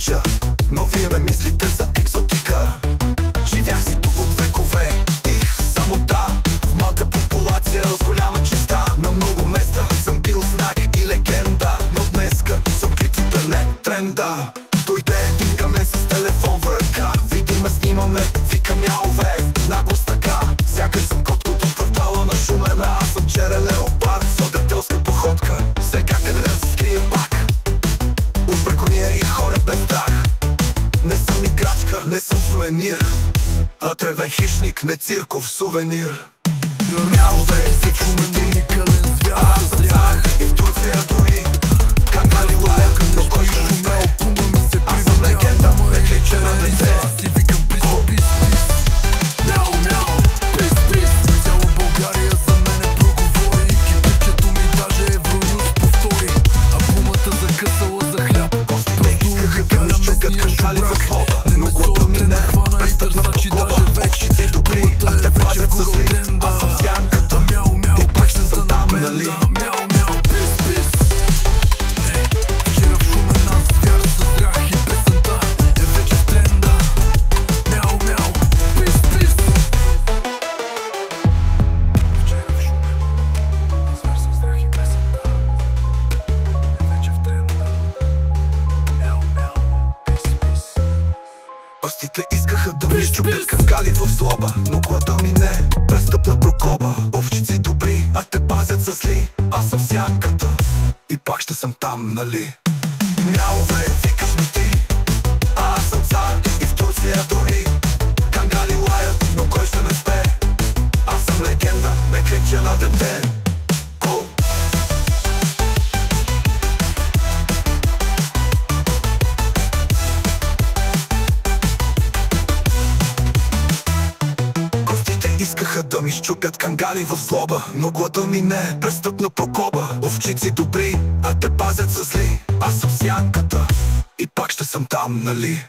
обича, но вие ме мислите за екзотика. Живях си тук от векове и самота, в малка популация с голяма честа. На много места съм бил знак и легенда, но днеска съм крит интернет тренда. Дойде един към мен с телефон в ръка, види ме, снимаме, викам ялове, наглост така. Сякаш съм коткото в квартала на Шумена, аз съм черен леопард с огателска походка. Сега къде да се скрия пак от бракониери и хора без страх. Не съм играчка, не съм сувенир, а тревен хищник, не цирков сувенир. Ялове, всичко ме уникален звяр, аз съм цар и в Турция дори Кангали лайк, но кой ще ме спре? Аз съм легенда, не клича на дете. Пастите искаха да ми щупят кангали в злоба, но глада ми не, престъпна прокоба. Овчици добри, а те пазят за зли. Аз съм сянката и пак ще съм там, нали? Ялове, викаш ми ти, а аз съм цар и в Турция дори Кангали лаят, но кой ще ме спе? Аз съм легенда, не крича на дете. Искаха да ми щупят кангали в злоба, но глада ми не, престъпна прокоба. Овчици добри, а те пазят за зли. Аз съм сянката и пак ще съм там, нали?